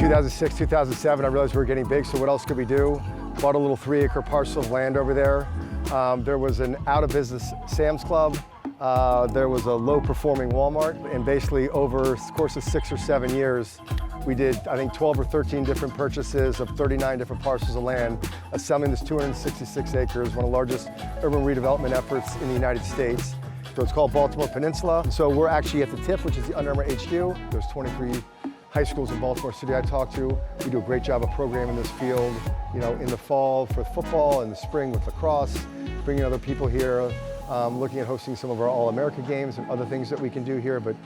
2006, 2007, I realized we were getting big, so what else could we do? Bought a little 3-acre parcel of land over there. There was an out-of-business Sam's Club. There was a low-performing Walmart, and basically over the course of 6 or 7 years, we did, I think, 12 or 13 different purchases of 39 different parcels of land, assembling this 266 acres, one of the largest urban redevelopment efforts in the United States. So it's called Baltimore Peninsula. So we're actually at the tip, which is the Under Armour HQ. There's 23 high schools in Baltimore City I talk to. We do a great job of programming this field, you know, in the fall for football, in the spring with lacrosse, bringing other people here, looking at hosting some of our All-America games and other things that we can do here. But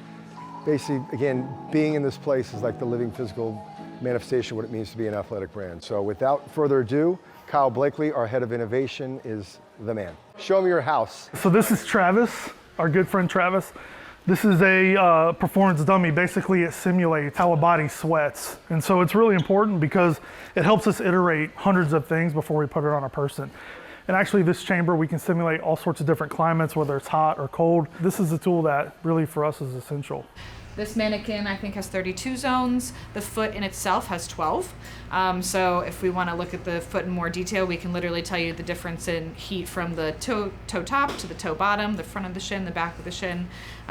basically, again, being in this place is like the living physical manifestation of what it means to be an athletic brand. So without further ado, Kyle Blakely, our head of innovation, is the man. Show me your house. So this is Travis, our good friend Travis. This is a performance dummy. Basically, it simulates how a body sweats. And so it's really important because it helps us iterate hundreds of things before we put it on a person. And actually, this chamber, we can simulate all sorts of different climates, whether it's hot or cold. This is a tool that really for us is essential. This mannequin, I think, has 32 zones. The foot in itself has 12. So if we want to look at the foot in more detail, we can literally tell you the difference in heat from the toe top to the toe bottom, the front of the shin, the back of the shin.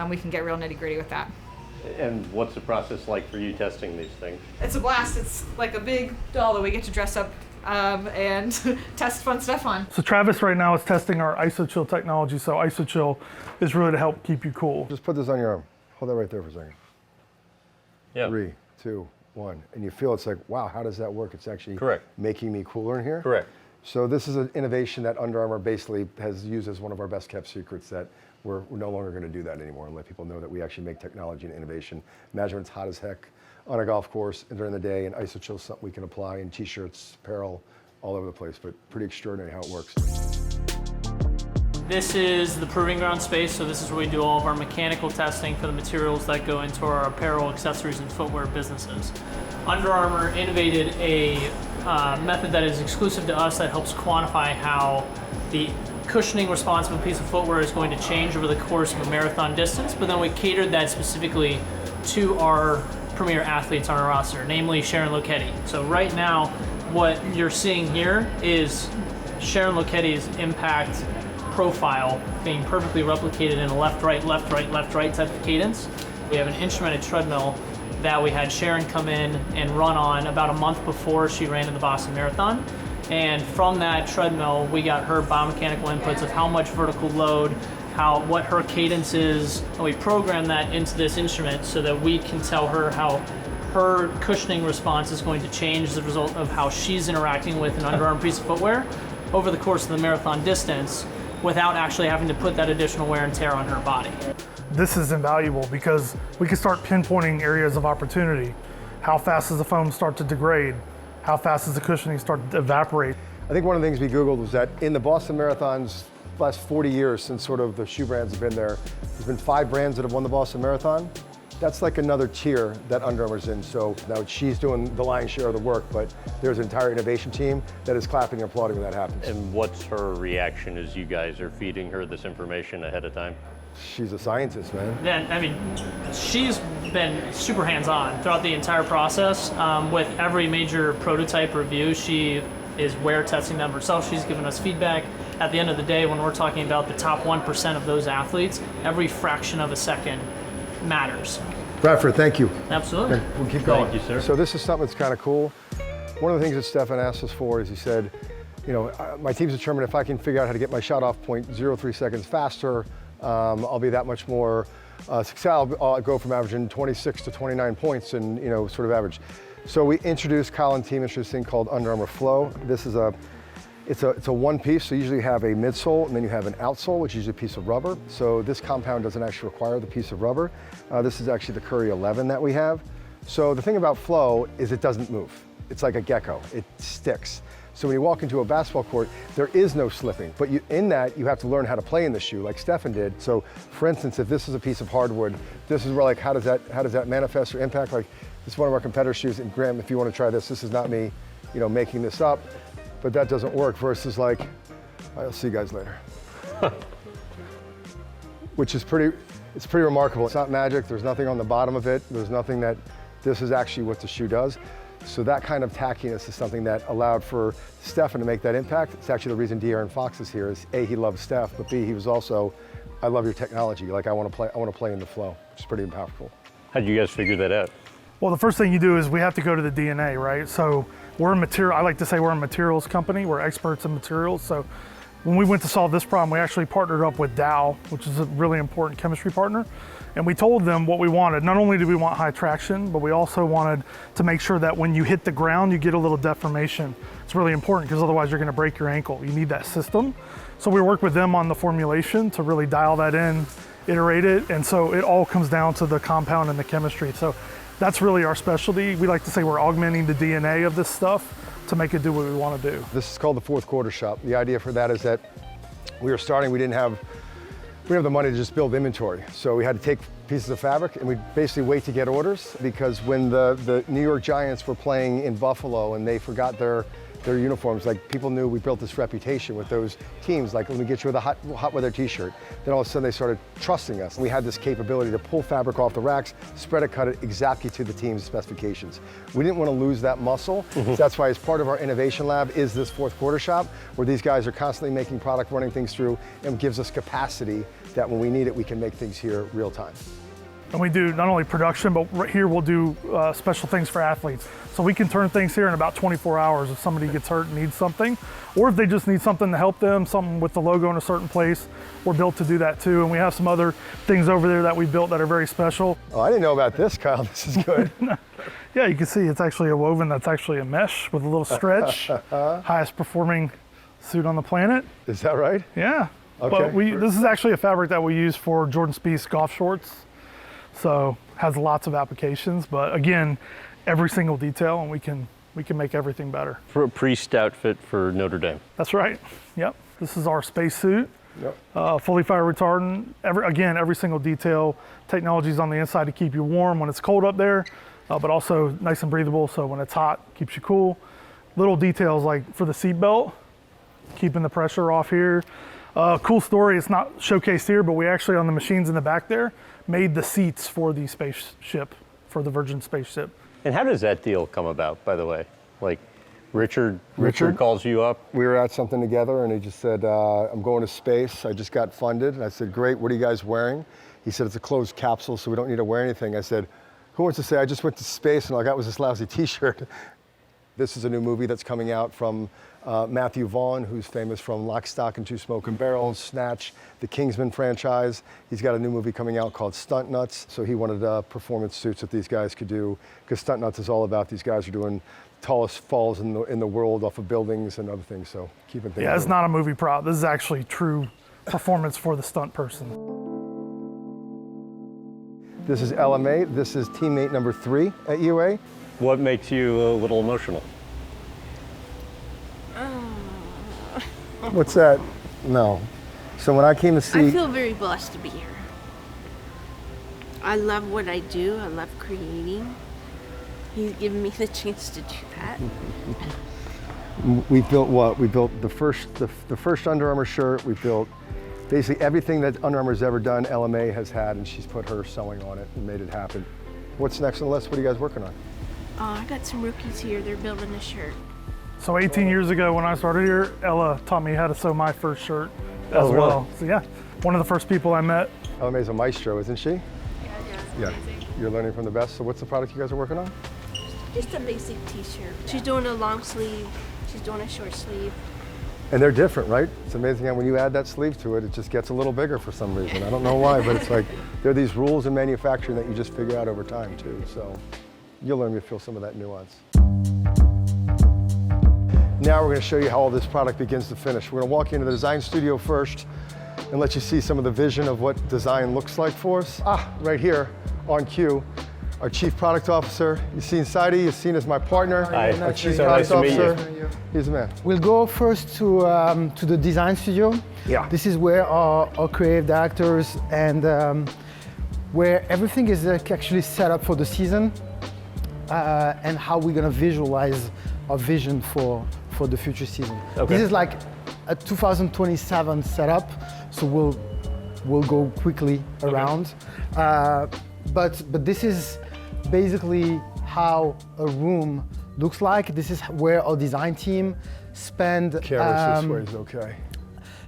We can get real nitty gritty with that. And what's the process like for you testing these things? It's a blast. It's like a big doll that we get to dress up and test fun stuff on. So Travis right now is testing our IsoChill technology. So IsoChill is really to help keep you cool. Just put this on your arm. Hold that right there for a second. Yeah. 3, 2, 1. And you feel it's like, wow, how does that work? It's actually Correct. Making me cooler in here. Correct. So this is an innovation that Under Armour basically has used as one of our best kept secrets, that we're no longer going to do that anymore and let people know that we actually make technology and innovation. Imagine it's hot as heck on a golf course and during the day, and IsoChill is something we can apply in t-shirts, apparel, all over the place, but pretty extraordinary how it works. This is the proving ground space, so this is where we do all of our mechanical testing for the materials that go into our apparel, accessories, and footwear businesses. Under Armour innovated a method that is exclusive to us that helps quantify how the cushioning response of a piece of footwear is going to change over the course of a marathon distance, but then we catered that specifically to our premier athletes on our roster, namely Sharon Lokedi. So right now, what you're seeing here is Sharon Lokedi's impact profile being perfectly replicated in a left, right, left, right, left, right type of cadence. We have an instrumented treadmill that we had Sharon come in and run on about a month before she ran in the Boston Marathon. And from that treadmill, we got her biomechanical inputs of how much vertical load, what her cadence is, and we programmed that into this instrument so that we can tell her how her cushioning response is going to change as a result of how she's interacting with an Under Armour piece of footwear over the course of the marathon distance without actually having to put that additional wear and tear on her body. This is invaluable because we can start pinpointing areas of opportunity. How fast does the foam start to degrade? How fast does the cushioning start to evaporate? I think one of the things we Googled was that in the Boston Marathon's last 40 years since sort of the shoe brands have been there, there's been 5 brands that have won the Boston Marathon. That's like another tier that Under Armour's in. So now she's doing the lion's share of the work, but there's an entire innovation team that is clapping and applauding when that happens. And what's her reaction as you guys are feeding her this information ahead of time? She's a scientist, man. Then, I mean, she's been super hands-on throughout the entire process. With every major prototype review, she is wear testing them herself. She's given us feedback. At the end of the day, when we're talking about the top 1% of those athletes, every fraction of a second matters. Bradford, thank you. Absolutely. Okay, we'll keep going. Thank you, sir. So this is something that's kind of cool. One of the things that Stephen asked us for is he said, you know, my team's determined if I can figure out how to get my shot off point 0.03 seconds faster, I'll be that much more successful. I'll go from averaging 26 to 29 points and, you know, sort of average. So we introduced, Kyle and team introduced this thing called Under Armour Flow. This is it's a one piece, so you usually have a midsole and then you have an outsole, which is usually a piece of rubber. So this compound doesn't actually require the piece of rubber. This is actually the Curry 11 that we have. So the thing about Flow is it doesn't move. It's like a gecko, it sticks. So when you walk into a basketball court, there is no slipping, but in that you have to learn how to play in the shoe like Stephen did. So for instance, if this is a piece of hardwood, this is where like, how does that manifest or impact? Like this is one of our competitor shoes, and Graham, if you want to try this is not me, you know, making this up, but that doesn't work versus like, I'll see you guys later. Which is it's pretty remarkable. It's not magic, there's nothing on the bottom of it, there's nothing that, this is actually what the shoe does. So that kind of tackiness is something that allowed for Steph to make that impact. It's actually the reason De'Aaron Fox is here is A, he loves Steph, but B, he was also, I love your technology. Like I want to play in the flow, which is pretty powerful. How'd you guys figure that out? Well, the first thing you do is we have to go to the DNA, right? So we're a material, I like to say we're a materials company. We're experts in materials. So when we went to solve this problem, we actually partnered up with Dow, which is a really important chemistry partner. And we told them what we wanted. Not only did we want high traction, but we also wanted to make sure that when you hit the ground, you get a little deformation. It's really important because otherwise you're gonna break your ankle. You need that system. So we worked with them on the formulation to really dial that in, iterate it. And so it all comes down to the compound and the chemistry. So that's really our specialty. We like to say we're augmenting the DNA of this stuff to make it do what we want to do. This is called the fourth quarter shop. The idea for that is that we were starting, we didn't have the money to just build inventory. So we had to take pieces of fabric and we basically wait to get orders, because when the New York Giants were playing in Buffalo and they forgot their uniforms, like people knew we built this reputation with those teams, like let me get you with a hot weather t-shirt. Then all of a sudden they started trusting us. We had this capability to pull fabric off the racks, spread it, cut it exactly to the team's specifications. We didn't want to lose that muscle. So that's why as part of our innovation lab is this fourth quarter shop, where these guys are constantly making product, running things through, and gives us capacity that when we need it, we can make things here real time. And we do not only production, but right here we'll do special things for athletes. So we can turn things here in about 24 hours if somebody gets hurt and needs something, or if they just need something to help them, something with the logo in a certain place, we're built to do that too. And we have some other things over there that we built that are very special. Oh, I didn't know about this, Kyle. This is good. Yeah, you can see it's actually a woven that's actually a mesh with a little stretch. Highest performing suit on the planet. Is that right? Yeah. Okay. But this is actually a fabric that we use for Jordan Spieth's golf shorts. So has lots of applications, but again, every single detail, and we can make everything better. For a priest outfit for Notre Dame. That's right. Yep. This is our space suit. Yep. Fully fire retardant. Every single detail. Technology's on the inside to keep you warm when it's cold up there, but also nice and breathable. So when it's hot, keeps you cool. Little details like for the seat belt, keeping the pressure off here. Cool story. It's not showcased here, but we actually on the machines in the back there made the seats for the spaceship, for the Virgin spaceship. And how does that deal come about, by the way? Like Richard calls you up? We were at something together and he just said, I'm going to space. I just got funded. And I said, great, what are you guys wearing? He said, it's a closed capsule, so we don't need to wear anything. I said, who wants to say I just went to space and all I got was this lousy t-shirt? This is a new movie that's coming out from Matthew Vaughn, who's famous from Lock, Stock, and Two Smoking Barrels, Snatch, the Kingsman franchise. He's got a new movie coming out called Stunt Nuts. So he wanted performance suits that these guys could do, because Stunt Nuts is all about these guys are doing tallest falls in the world off of buildings and other things. So keeping things. Yeah, it's not a movie prop. This is actually true performance for the stunt person. This is LMA. This is teammate number 3 at UA. What makes you a little emotional? What's that? No. So when I came to see... I feel very blessed to be here. I love what I do. I love creating. He's given me the chance to do that. We built what? We built the first Under Armour shirt. We built basically everything that Under Armour's ever done, LMA has had, and she's put her sewing on it and made it happen. What's next on the list? What are you guys working on? I got some rookies here. They're building a shirt. So 18 years ago when I started here, Ella taught me how to sew my first shirt as really? well. So yeah, one of the first people I met. LMA's a maestro, isn't she? Yeah. You're learning from the best. So what's the product you guys are working on? Just a basic t-shirt. She's doing a long sleeve. She's doing a short sleeve. And they're different, right? It's amazing how when you add that sleeve to it, it just gets a little bigger for some reason. I don't know why, but it's like, there are these rules in manufacturing that you just figure out over time too. So you'll learn to feel some of that nuance. Now we're going to show you how all this product begins to finish. We're going to walk into the design studio first and let you see some of the vision of what design looks like for us. Right here on cue, our Chief Product Officer. You've seen Saidi, you've seen as my partner. Hi. Our Chief So Product nice to meet Officer. you. He's the man. We'll go first to the design studio. Yeah. This is where our creative directors and where everything is actually set up for the season and how we're gonna visualize our vision for the future season. Okay. This is like a 2027 setup, so we'll go quickly around. But this is basically how a room looks like. This is where our design team spend Carrots this way is okay.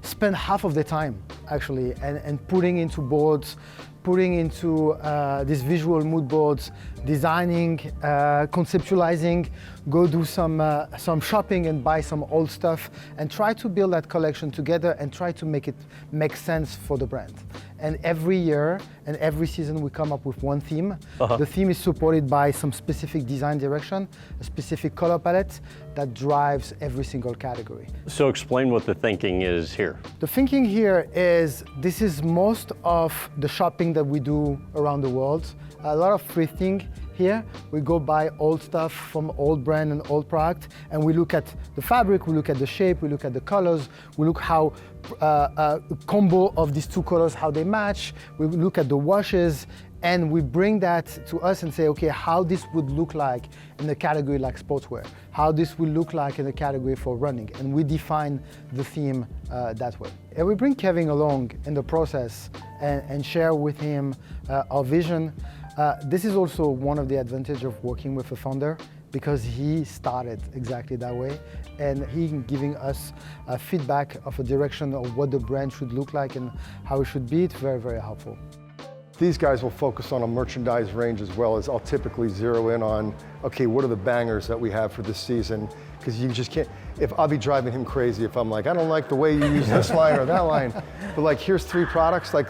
spend half of the time actually and putting into boards, putting into these visual mood boards, designing, conceptualizing, go do some shopping and buy some old stuff and try to build that collection together and try to make it make sense for the brand. And every year and every season we come up with one theme. The theme is supported by some specific design direction, a specific color palette that drives every single category. So explain what the thinking is here. The thinking here is this is most of the shopping that we do around the world. A lot of thrifting here. We go buy old stuff from old brand and old product, and we look at the fabric, we look at the shape, we look at the colors, we look how a combo of these two colors, how they match, we look at the washes, and we bring that to us and say, okay, how this would look like in a category like sportswear, how this will look like in a category for running, and we define the theme that way. And we bring Kevin along in the process and share with him our vision. This is also one of the advantages of working with a founder, because he started exactly that way, and he giving us feedback of a direction of what the brand should look like and how it should be. It's very, very helpful. These guys will focus on a merchandise range as well as I'll typically zero in on, okay, what are the bangers that we have for this season? Because you just can't, if I'll be driving him crazy if I'm like, I don't like the way you use this line or that line. But like, here's 3 products, like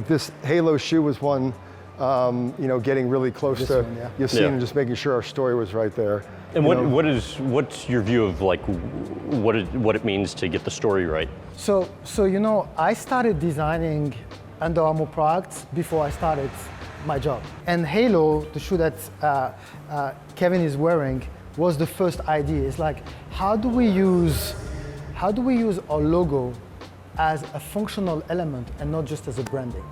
this Halo shoe was one, you know, getting really close This to one, yeah. Yassine and just making sure our story was right there. And You know? what's your view of like what it means to get the story right? So you know, I started designing Under Armour products before I started my job. And Halo, the shoe that Kevin is wearing, was the first idea. It's like, how do we use our logo as a functional element and not just as a branding?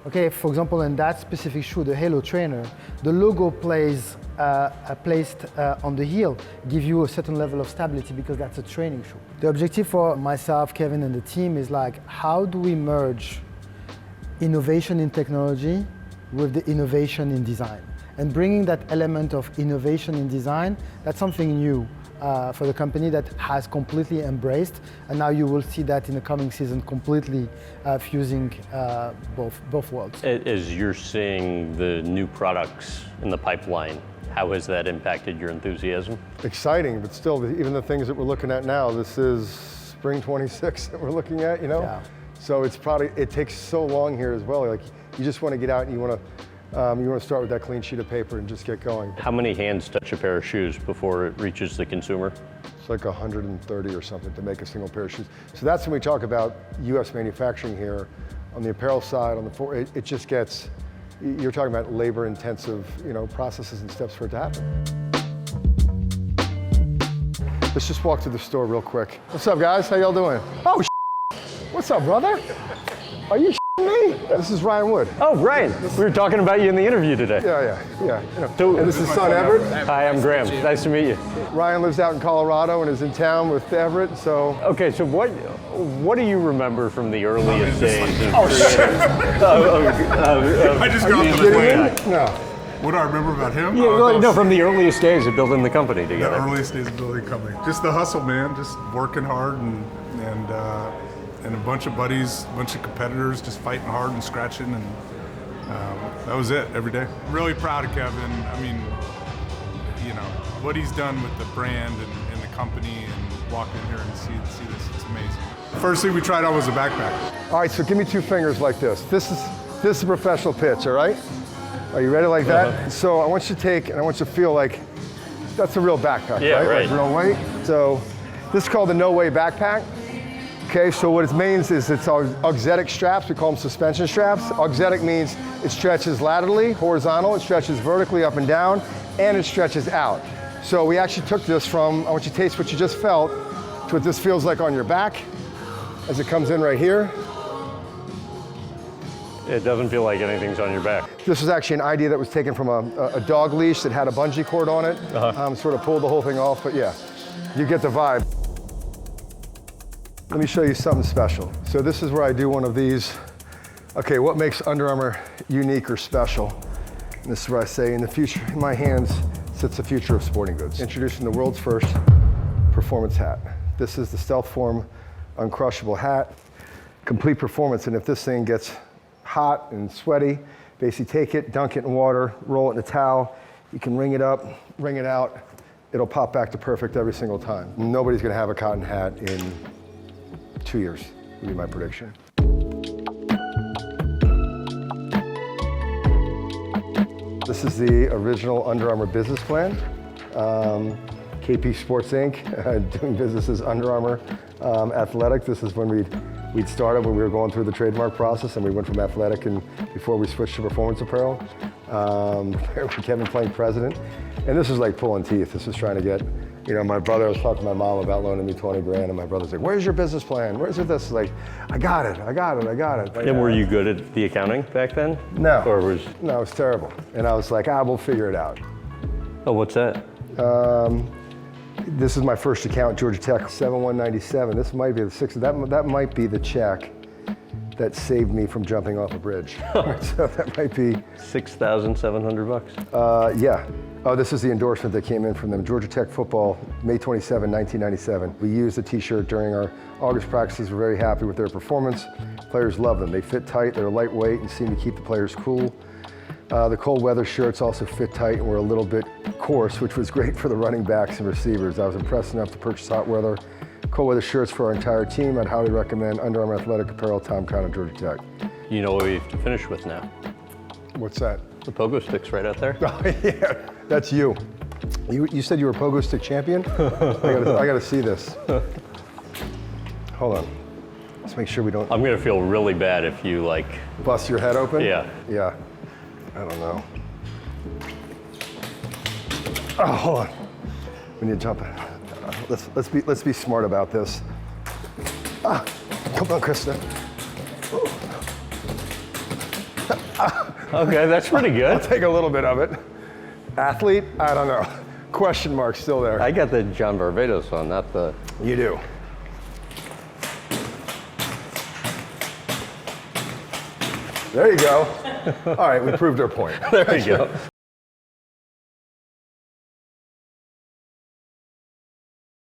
Okay, for example, in that specific shoe, the Halo trainer, the logo placed on the heel give you a certain level of stability because that's a training shoe. The objective for myself, Kevin, and the team is like, how do we merge innovation in technology with the innovation in design? And bringing that element of innovation in design, that's something new for the company that has completely embraced, and now you will see that in the coming season completely fusing both worlds. As you're seeing the new products in the pipeline, how has that impacted your enthusiasm? Exciting, but still, even the things that we're looking at now, this is spring 26 that we're looking at, you know? Yeah. So it's probably, it takes so long here as well. Like, you just want to get out and you want to start with that clean sheet of paper and just get going. How many hands touch a pair of shoes before it reaches the consumer? It's like 130 or something to make a single pair of shoes. So that's when we talk about U.S. manufacturing here. On the apparel side, it just gets, you're talking about labor-intensive, you know, processes and steps for it to happen. Let's just walk through the store real quick. What's up, guys? How y'all doing? Oh, what's up, brother? Are you me? This is Ryan Wood. Oh, Ryan, we were talking about you in the interview today. Yeah. You know. So, And this is son Everett. Hi, I'm Graham. Nice to meet you. Ryan lives out in Colorado and is in town with Everett, so. Okay, so what do you remember from the earliest days of I just got off the plane. No. What do I remember about him? no, from the earliest days of building the company The together. earliest days of building company. Just the hustle, man. Just working hard and a bunch of buddies, a bunch of competitors, just fighting hard and scratching, and that was it every day. I'm really proud of Kevin. I mean, you know, what he's done with the brand and the company, and walk in here and see this, it's amazing. First thing we tried out was a backpack. All right, so give me 2 fingers like this. This is a professional pitch, all right? Are you ready like that? So I want you to take, and I want you to feel like that's a real backpack, Yeah, right. Like real weight. So this is called the No Way backpack. Okay, so what it means is it's auxetic straps. We call them suspension straps. Auxetic means it stretches laterally, horizontal, it stretches vertically up and down, and it stretches out. So we actually took this from, I want you to taste what you just felt, to what this feels like on your back as it comes in right here. It doesn't feel like anything's on your back. This was actually an idea that was taken from a dog leash that had a bungee cord on it. Sort of pulled the whole thing off, but yeah, you get the vibe. Let me show you something special. So this is where I do one of these. Okay, what makes Under Armour unique or special? And this is where I say, in the future, in my hands, It's the future of sporting goods. Introducing the world's first performance hat. This is the Stealth Form uncrushable hat. Complete performance, and if this thing gets hot and sweaty, basically take it, dunk it in water, roll it in a towel, you can wring it up, wring it out, it'll pop back to perfect every single time. Nobody's gonna have a cotton hat in 2 years, would be my prediction. This is the original Under Armour business plan. KP Sports Inc., doing business as Under Armour Athletic. This is when we'd started when we were going through the trademark process, and we went from athletic and before we switched to performance apparel. Kevin playing president. And this was like pulling teeth. This was trying to get, my brother, I was talking to my mom about loaning me 20 grand, and my brother's like, where's your business plan? Where's it this? Like, I got it. And were you good at the accounting back then? No. No, it was terrible. And I was like, we'll figure it out. Oh, what's that? This is my first account, Georgia Tech, 7197. This might be the sixth. That might be the check that saved me from jumping off a bridge. So that might be $6,700. Yeah. Oh, this is the endorsement that came in from them. Georgia Tech football, May 27, 1997. We used the t-shirt during our August practices. We're very happy with their performance. Players love them. They fit tight, they're lightweight, and seem to keep the players cool. The cold weather shirts also fit tight and were a little bit coarse, which was great for the running backs and receivers. I was impressed enough to purchase cold weather shirts for our entire team. I'd highly recommend Under Armour Athletic Apparel, Tom Conner, Georgia Tech. You know what we have to finish with now? What's that? The pogo stick's right out there. Oh, yeah, that's you. You said you were a pogo stick champion? I gotta see this. Hold on. Let's make sure we don't I'm gonna feel really bad if you bust your head open. Yeah. Yeah. I don't know. Oh, hold on. We need to jump. Let's be smart about this. Come on, Krista. Okay, that's pretty good. I'll take a little bit of it. Athlete? I don't know. Question mark still there. I got the John Barbados one, not the... You do. There you go. All right, we proved our point. There you go.